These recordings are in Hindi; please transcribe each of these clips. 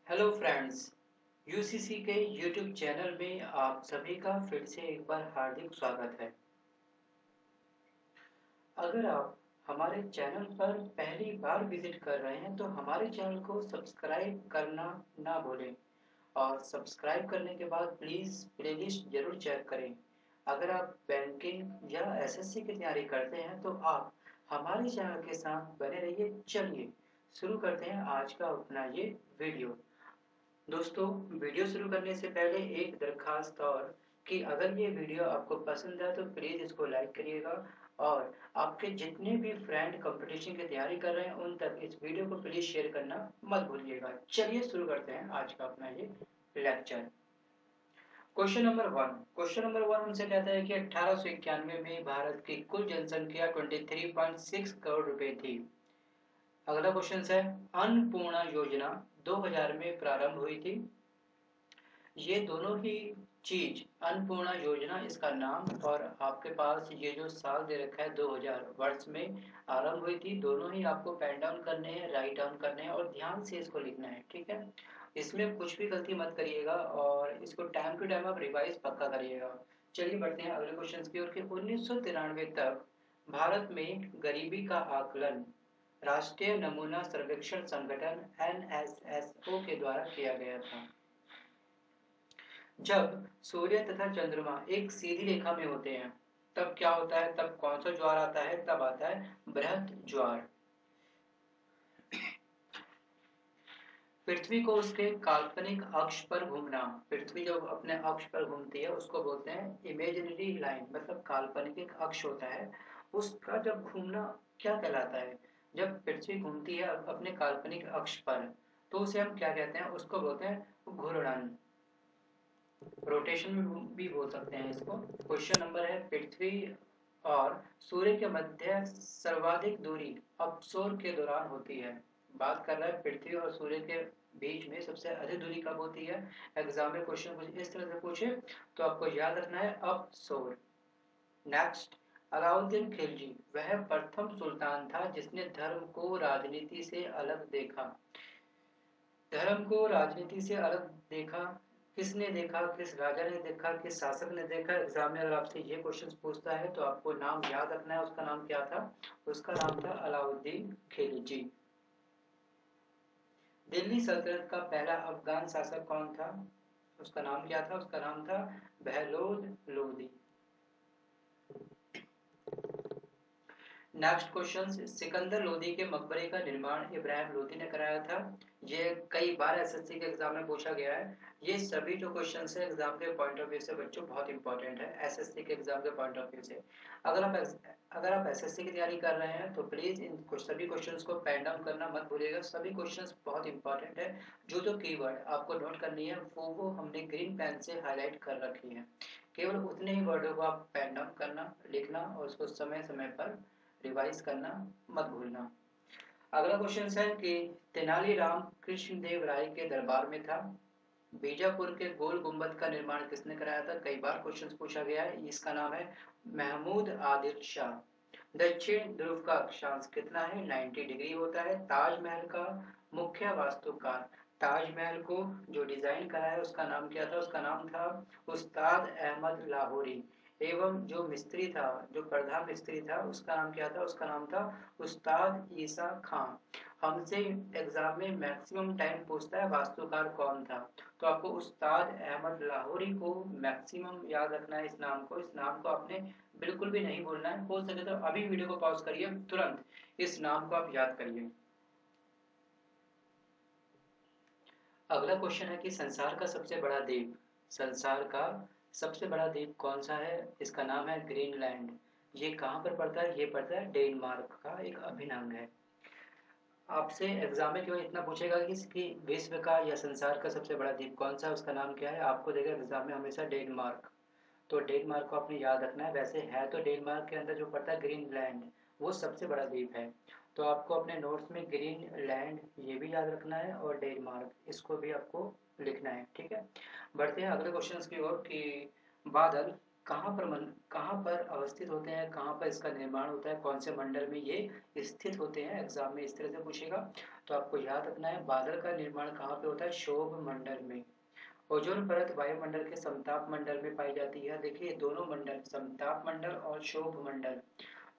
हेलो फ्रेंड्स, यूसीसी के यूट्यूब चैनल में आप सभी का फिर से एक बार हार्दिक स्वागत है। अगर आप हमारे चैनल पर पहली बार विजिट कर रहे हैं तो हमारे चैनल को सब्सक्राइब करना ना भूलें और सब्सक्राइब करने के बाद प्लीज़ प्लेलिस्ट जरूर चेक करें। अगर आप बैंकिंग या एसएससी की तैयारी करते हैं तो आप हमारे चैनल के साथ बने रहिए। चलिए शुरू करते हैं आज का अपना ये वीडियो। दोस्तों, वीडियो शुरू करने से पहले एक दरखास्त और कि अगर ये वीडियो आपको पसंद है तो प्लीज़ इसको लाइक करिएगा और आपके जितने भी फ्रेंड कंपटीशन की तैयारी कर रहे हैं उन तक इस वीडियो को प्लीज़ शेयर करना मत भूलिएगा। चलिए शुरू करते हैं आज का अपना ये लेक्चर। क्वेश्चन नंबर 1 हमसे कहता है कि 1891 में भारत की कुल जनसंख्या 23.6 करोड़ रुपए थी। अगला क्वेश्चन है, अन्नपूर्णा योजना 2000 में प्रारंभ हुई थी। ये दोनों ही चीज, अन्नपूर्णा योजना इसका नाम और आपके पास ये जो साल दे रखा है 2000 वर्ष में आरंभ हुई थी। दोनों ही आपको पेन डाउन करने हैं, राइट डाउन करने हैं और ध्यान से इसको लिखना है, ठीक है। इसमें कुछ भी गलती मत करिएगा और इसको टाइम टू टाइम आप रिवाइज पक्का करिएगा। चलिए बढ़ते हैं अगले क्वेश्चन की ओर। 1993 तक भारत में गरीबी का आकलन राष्ट्रीय नमूना सर्वेक्षण संगठन NSSO के द्वारा किया गया था। जब सूर्य तथा चंद्रमा एक सीधी रेखा में होते हैं तब क्या होता है, तब कौन सा ज्वार आता है, तब आता है बृहद ज्वार। पृथ्वी को उसके काल्पनिक अक्ष पर घूमना, पृथ्वी जब अपने अक्ष पर घूमती है उसको बोलते हैं इमेजिनरी लाइन, मतलब काल्पनिक एक अक्ष होता है उसका जब घूमना क्या कहलाता है। जब पृथ्वी घूमती है अपने काल्पनिक अक्ष पर तो उसे हम क्या कहते हैं, उसको बोलते हैं घूर्णन। रोटेशन भी बोल सकते हैं इसको। क्वेश्चन नंबर है, पृथ्वी और सूर्य के मध्य सर्वाधिक दूरी अपसोर के दौरान होती है। बात कर रहा है पृथ्वी और सूर्य के बीच में सबसे अधिक दूरी कब होती है। एग्जाम में क्वेश्चन कुछ इस तरह से पूछे तो आपको याद रखना है अपसोर। नेक्स्ट, अलाउद्दीन खिलजी वह प्रथम सुल्तान था जिसने धर्म को राजनीति से अलग देखा। धर्म को राजनीति से अलग देखा, किसने देखा, किस राजा ने देखा, किस शासक ने देखा। एग्जाम में अगर आपसे ये क्वेश्चन पूछता है तो आपको नाम याद रखना है। उसका नाम क्या था, उसका नाम था अलाउद्दीन खिलजी। दिल्ली सल्तनत का पहला अफगान शासक कौन था, उसका नाम क्या था, उसका नाम था बहलोल लोदी। नेक्स्ट क्वेश्चन, सिकंदर लोदी के मकबरे का निर्माण इब्राहिम लोदी ने कराया था। ये कई बार एसएससी के एग्जाम में पूछा गया है। ये सभी जो क्वेश्चन है एग्जाम के पॉइंट ऑफ व्यू से बच्चों बहुत इंपॉर्टेंट है, एसएससी के एग्जाम के पॉइंट ऑफ व्यू से। अगर आप एसएससी की तैयारी कर रहे हैं तो प्लीज इन सभी क्वेश्चंस को पेन डाउन करना मत भूलिएगा। सभी क्वेश्चंस बहुत इंपॉर्टेंट है। जो जो कीवर्ड आपको नोट करनी है वो हमने ग्रीन पेन से हाईलाइट कर रखी है। केवल उतने ही वर्डों को आप पेन डाउन करना, लिखना और उसको समय समय पर रिवाइज करना मत भूलना। अगला क्वेश्चन है कि तेनालीराम कृष्णदेव राय के दरबार में था। बीजापुर के गोल गुंबद का निर्माण किसने कराया था, कई बार क्वेश्चन पूछा गया है। इसका नाम है महमूद आदिल शाह। दक्षिण ध्रुव का अक्षांश कितना है, 90 डिग्री होता है। ताजमहल का मुख्य वास्तुकार, ताजमहल को जो डिजाइन करा है उसका नाम क्या था, उसका नाम था उस्ताद अहमद लाहौरी। एवं जो मिस्त्री था, जो प्रधान मिस्त्री था उसका नाम क्या था, उसका नाम था उस्ताद ईसा खान। हमसे एग्जाम में मैक्सिमम टाइम पूछता है वास्तुकार कौन था, तो आपको उस्ताद अहमद लाहौरी को मैक्सिमम याद रखना है। इस नाम को आपने बिल्कुल भी नहीं भूलना है। हो सके तो अभी वीडियो को पॉज करिए, तुरंत इस नाम को आप याद करिए। अगला क्वेश्चन है कि संसार का सबसे बड़ा द्वीप, संसार का सबसे बड़ा द्वीप कौन सा है, इसका नाम है ग्रीनलैंड। ये कहाँ पर पड़ता है, ये पड़ता है डेनमार्क का एक अभिन्न अंग है। आपसे एग्जाम में केवल इतना पूछेगा कि विश्व का या संसार का सबसे बड़ा द्वीप कौन सा है, उसका नाम क्या है। आपको देगा एग्जाम में हमेशा डेनमार्क, तो डेनमार्क को आपने याद रखना है। वैसे है तो डेनमार्क के अंदर जो पड़ता है ग्रीनलैंड, वो सबसे बड़ा द्वीप है। तो आपको अपने नोट्स में ग्रीनलैंड ये भी याद रखना है और डेनमार्क इसको भी आपको लिखना है, ठीक है। बढ़ते हैं अगले क्वेश्चन की ओर कि बादल कहाँ पर अवस्थित होते हैं, कहाँ पर इसका निर्माण होता है, कौन से मंडल में ये स्थित होते हैं, एग्जाम में इस तरह से पूछेगा। तो आपको याद रखना है बादल का निर्माण कहाँ पे होता है, क्षोभ मंडल में। ओजोन परत वायुमंडल के समताप मंडल में पाई जाती है। देखिए दोनों मंडल, समताप मंडल और क्षोभ मंडल,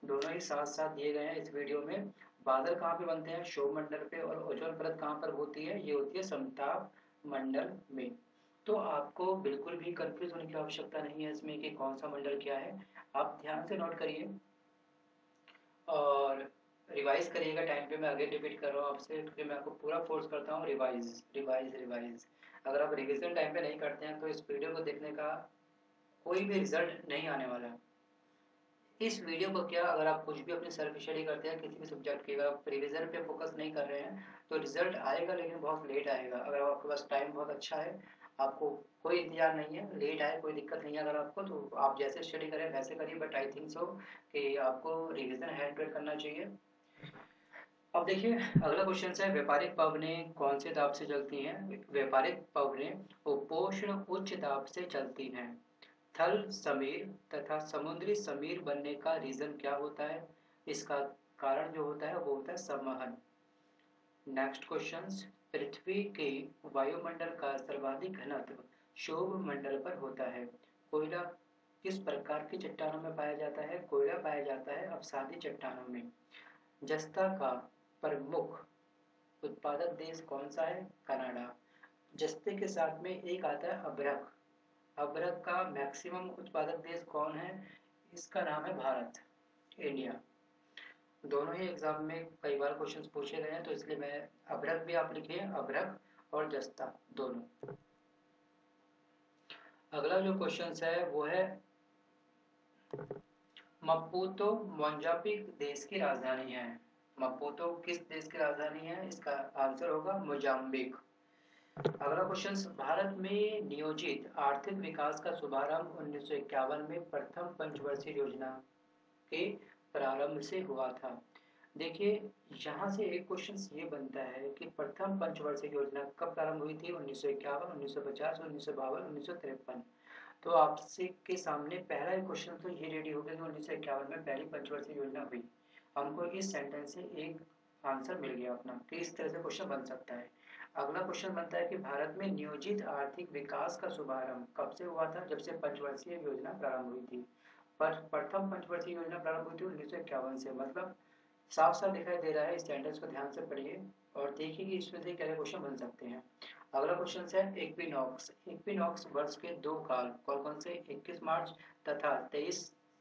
दोनों ही साथ साथ दिए गए हैं इस वीडियो में। बादल कहाँ पे बनते हैं, क्षोभ मंडल पे, और ओजोन परत कहाँ पर होती है, ये होती है समताप मंडल में। तो आपको बिल्कुल भी कंफ्यूज होने की आवश्यकता नहीं है इसमें कि कौन सा मंडल क्या है। आप ध्यान से नोट करिए और रिवाइज करिएगा टाइम पे। मैं आगे रिपीट कर रहा हूँ आपसे क्योंकि मैं आपको पूरा फोर्स करता हूँ, रिवाइज रिवाइज रिवाइज। अगर आप रिविजन टाइम पे नहीं करते हैं तो इस वीडियो को देखने का कोई भी रिजल्ट नहीं आने वाला। इस वीडियो को क्या, अगर आप कुछ भी अपनी सेल्फ स्टडी करते हैं किसी भी सब्जेक्ट की, अगर आप रिवीजन पे फोकस नहीं कर रहे हैं तो रिजल्ट आएगा लेकिन बहुत लेट आएगा। अगर आपके पास टाइम बहुत अच्छा है, आपको कोई इंतजार नहीं है, लेट आए कोई दिक्कत नहीं है अगर आपको, तो आप जैसे स्टडी करें वैसे करिए। बट आई थिंक सो कि आपको रिविजन हैंड टू हैंड करना चाहिए। अब देखिए अगला क्वेश्चन है, व्यापारिक पवनें कौन से दाब से चलती हैं। व्यापारिक पवनें उपोष्ण उच्च दाब से चलती हैं। थल समीर तथा समुद्री समीर बनने का रीजन क्या होता है, इसका कारण जो होता है वो होता है संवहन। नेक्स्ट क्वेश्चन, पृथ्वी के वायुमंडल का सर्वाधिक घनत्व क्षोभ मंडल पर होता है। कोयला किस प्रकार की चट्टानों में पाया जाता है, कोयला पाया जाता है अवसादी चट्टानों में। जस्ता का प्रमुख उत्पादक देश कौन सा है, कनाडा। जस्ते के साथ में एक आता है अभ्रक। अभ्रक का मैक्सिमम उत्पादक देश कौन है, इसका नाम है भारत, इंडिया। दोनों ही एग्जाम में कई बार क्वेश्चंस पूछे गए हैं तो इसलिए मैं अभ्रक भी आप लिखिए, अभ्रक और जस्ता दोनों। अगला जो क्वेश्चन है वो है, मपूतो मोजाम्बिक देश की राजधानी है। मपूतो किस देश की राजधानी है, इसका आंसर होगा मोजाम्बिक। अगला क्वेश्चन, भारत में नियोजित आर्थिक विकास का शुभारंभ 1951 में प्रथम पंचवर्षीय योजना के प्रारंभ से हुआ था। देखिए यहाँ से एक क्वेश्चन ये बनता है कि प्रथम पंचवर्षीय योजना कब प्रारंभ हुई थी, 1951, 1950, 1952, 1953। तो आपसे के सामने पहला क्वेश्चन तो ये रेडी हो गया कि 1951 में पहली पंचवर्षीय योजना हुई। हमको इस सेंटेंस से एक आंसर मिल गया अपना कि इस तरह से क्वेश्चन बन सकता है। अगला क्वेश्चन बनता है कि भारत में नियोजित आर्थिक विकास का शुभारंभ कब से हुआ था, जब से पंचवर्षीय योजना प्रारंभ हुई थी। पर प्रथम पंचवर्षीय योजना प्रारंभ हुई थी 1951 से, मतलब साफ साफ दिखाई दे रहा है। इस सेंटेंस को ध्यान से पढ़िए और देखिए कि इसमें से क्या क्वेश्चन बन सकते हैं। अगला क्वेश्चन है इक्विनॉक्स। इक्विनॉक्स वर्ष के दो काल कौन कौन से, 21 मार्च तथा 23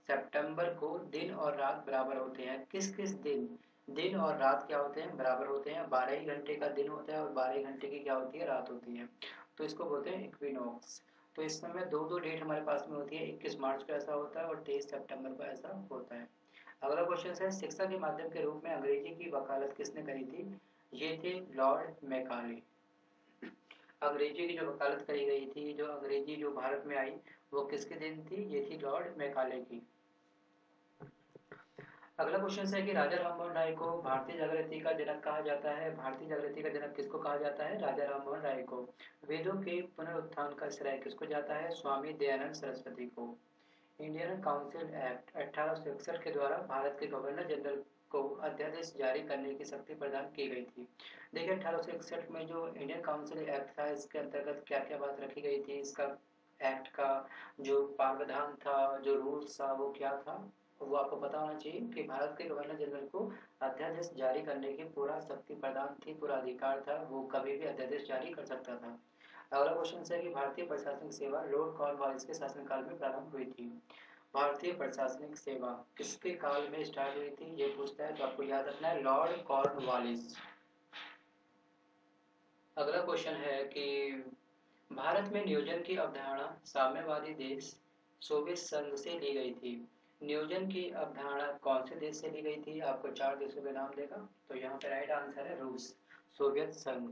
सितंबर को दिन और रात बराबर होते हैं। किस किस दिन, दिन और रात क्या होते हैं, बराबर होते हैं। 12 ही घंटे का दिन होता है और 12 घंटे की क्या होती है, रात होती है। तो इसको बोलते हैं इक्विनॉक्स। तो इस समय दो दो डेट हमारे पास में होती है, 21 मार्च को ऐसा होता है और 23 सितंबर को ऐसा होता है। अगला क्वेश्चन है, शिक्षा के माध्यम के रूप में अंग्रेजी की वकालत किसने करी थी। ये थे लॉर्ड मैकाले। अंग्रेजी की जो वकालत करी गई थी, जो अंग्रेजी जो भारत में आई, वो किसके दिन थी, ये थी लॉर्ड मैकाले की। अगला क्वेश्चन है कि राजा राममोहन राय को भारतीय जागृति का जनक कहा जाता है। भारतीय जागृति का जनक किसको कहा जाता है, राजा राममोहन राय को। वेदों के पुनरुत्थान का श्रेय किसको जाता है, स्वामी दयानंद सरस्वती को। इंडियन काउंसिल एक्ट 1861 के द्वारा भारत के गवर्नर जनरल को अध्यादेश जारी करने की शक्ति प्रदान की गई थी। देखिए 1861 में जो इंडियन काउंसिल एक्ट था, इसके अंतर्गत क्या क्या बात रखी गई थी, इसका एक्ट का जो प्रावधान था, जो रूल्स था, वो क्या था, वो आपको पता होना चाहिए कि भारत के गवर्नर जनरल को अध्यादेश जारी करने की पूरा शक्ति प्रदान थी, पूरा अधिकार था, वो कभी भी अध्यादेश जारी कर सकता था। अगला क्वेश्चन है कि भारतीय प्रशासनिक सेवा लॉर्ड कॉर्नवालिस के शासनकाल में प्रारंभ हुई थी। भारतीय प्रशासनिक सेवा किसके काल में स्टार्ट हुई थी, ये पूछता है, तो आपको याद रखना है लॉर्ड कॉर्नवालिस। अगला क्वेश्चन है कि भारत में नियोजन की अवधारणा साम्यवादी देश सोवियत संघ से ली गई थी। नियोजन की अवधारणा कौन से देश से ली गई थी, आपको 4 देशों के नाम देगा, तो यहाँ पे राइट आंसर है रूस, सोवियत संघ।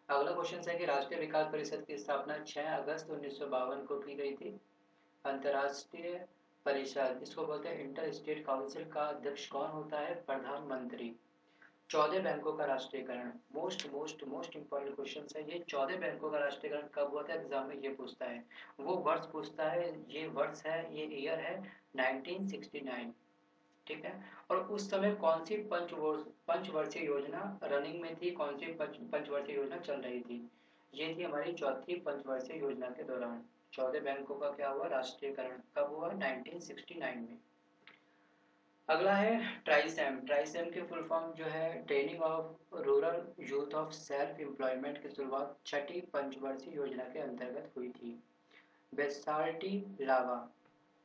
अगला क्वेश्चन है कि राष्ट्रीय विकास परिषद की स्थापना 6 अगस्त 1952 को की गई थी। अंतर्राष्ट्रीय परिषद इसको बोलते हैं इंटर स्टेट काउंसिल का अध्यक्ष कौन होता है, प्रधानमंत्री। 14 बैंकों का राष्ट्रीयकरण, most most most important question है ये। 14 बैंकों का राष्ट्रीयकरण कब हुआ था, एग्जाम में ये पूछता है। वो वर्ष पूछता है, ये वर्ष है, ये ईयर है 1969, ठीक है। और उस समय कौन सी पंचवर्षीय योजना रनिंग में थी, कौन सी पंचवर्षीय योजना चल रही थी, ये थी हमारी चौथी पंचवर्षीय योजना के दौरान 14 बैंकों का क्या हुआ, राष्ट्रीयकरण कब हुआ, 1969 में। अगला है ट्राइसेम। ट्राइसेम की फुल फॉर्म जो है training of rural youth of self employment की शुरुआत छठी पंचवर्षीय योजना के अंतर्गत हुई थी। बेसाल्टी लावा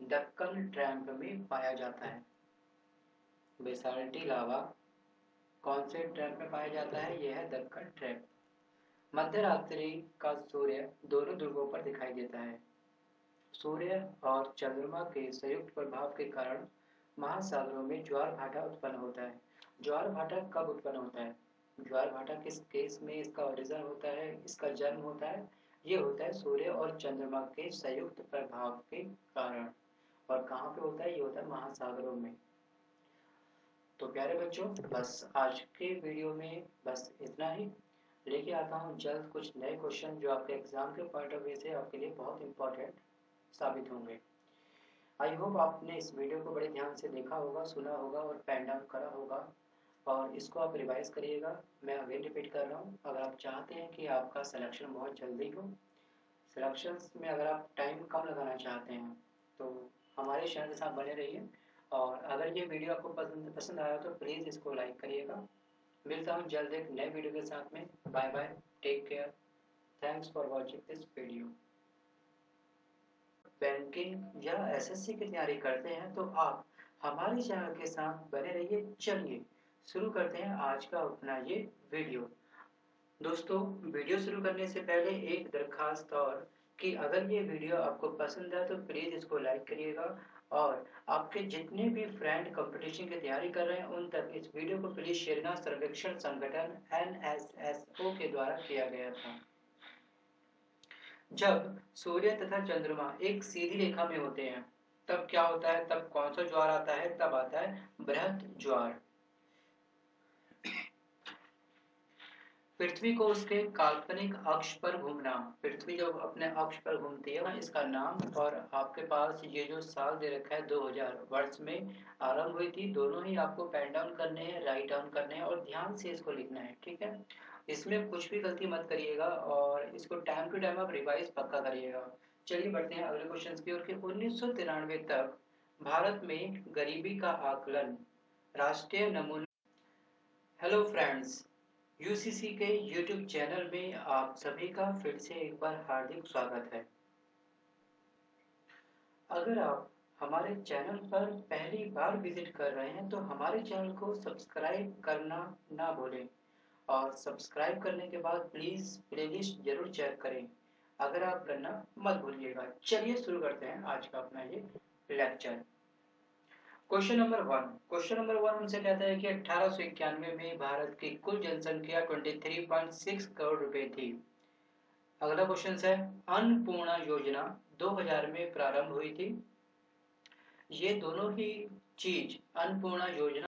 दक्कन ट्रैप में पाया जाता है। बेसाल्टी लावा कौन से ट्रैप में पाया जाता है, यह है दक्कन ट्रैप। मध्य रात्रि का सूर्य दोनों ध्रुवों पर दिखाई देता है। सूर्य और चंद्रमा के संयुक्त प्रभाव के कारण महासागरों में ज्वार भाटा उत्पन्न होता है। ज्वार भाटा कब उत्पन्न होता है, ज्वार भाटा किस केस में इसका ओरिजिन होता है, इसका जन्म होता है, ये होता है सूर्य और चंद्रमा के संयुक्त प्रभाव के कारण। और कहाँ पे होता है, ये होता है महासागरों में। तो प्यारे बच्चों, बस आज के वीडियो में बस इतना ही। लेके आता हूँ जल्द कुछ नए क्वेश्चन जो आपके एग्जाम के पॉइंट ऑफ व्यू से आपके लिए बहुत इंपॉर्टेंट साबित होंगे। आई होप आपने इस वीडियो को बड़े ध्यान से देखा होगा, सुना होगा और पेन डाउन करा होगा, और इसको आप रिवाइज करिएगा। मैं अगेन रिपीट कर रहा हूँ, अगर आप चाहते हैं कि आपका सिलेक्शन बहुत जल्दी हो, सिलेक्शन में अगर आप टाइम कम लगाना चाहते हैं, तो हमारे चैनल के साथ बने रहिए। और अगर ये वीडियो आपको पसंद आया तो प्लीज़ इसको लाइक करिएगा। मिलता हूँ जल्द एक नए वीडियो के साथ में। Bye bye, take care, thanks for watching this video. Banking या एसएससी की तैयारी करते हैं तो आप हमारे चैनल के साथ बने रहिए। चलिए शुरू करते हैं आज का अपना ये वीडियो। दोस्तों, वीडियो शुरू करने से पहले एक दरखास्त और कि अगर ये वीडियो आपको पसंद है तो प्लीज़ इसको लाइक करिएगा, और आपके जितने भी फ्रेंड कंपटीशन की तैयारी कर रहे हैं उन तक इस वीडियो को प्लीज़ शेयर करना। सर्वेक्षण संगठन NSSO के द्वारा किया गया था। जब सूर्य तथा चंद्रमा एक सीधी रेखा में होते हैं तब क्या होता है, तब कौन सा ज्वार आता है, तब आता है बृहत ज्वार। पृथ्वी को उसके काल्पनिक अक्ष पर घूमना, पृथ्वी जब अपने अक्ष पर घूमती है इसका नाम, और आपके पास ये जो साल दे रखा है 2000 वर्ष में आरंभ हुई थी। दोनों ही आपको पेन डाउन करने हैं, राइट डाउन करने हैं और ध्यान से इसको लिखना है, ठीक है। इसमें कुछ भी गलती मत करिएगा और इसको टाइम टू टाइम आप रिवाइज पक्का करिएगा। चलिए बढ़ते हैं अगले क्वेश्चन की ओर। 1993 तक भारत में गरीबी का आकलन राष्ट्रीय नमूना। हेलो फ्रेंड्स, यूसीसी के यूट्यूब चैनल में आप सभी का फिर से एक बार हार्दिक स्वागत है। अगर आप हमारे चैनल पर पहली बार विजिट कर रहे हैं तो हमारे चैनल को सब्सक्राइब करना ना भूलें, और सब्सक्राइब करने के बाद प्लीज़ प्लेलिस्ट जरूर चेक करें, अगर आप करना मत भूलिएगा। चलिए शुरू करते हैं आज का अपना ये lecture. Question number 1। Question number 1 हमसे कहता है कि 1891 में भारत की कुल जनसंख्या 23.6 करोड़ रुपए थी। अगला क्वेश्चन है, अन्नपूर्णा योजना 2000 में प्रारंभ हुई थी। ये दोनों ही चीज, अन्नपूर्णा योजना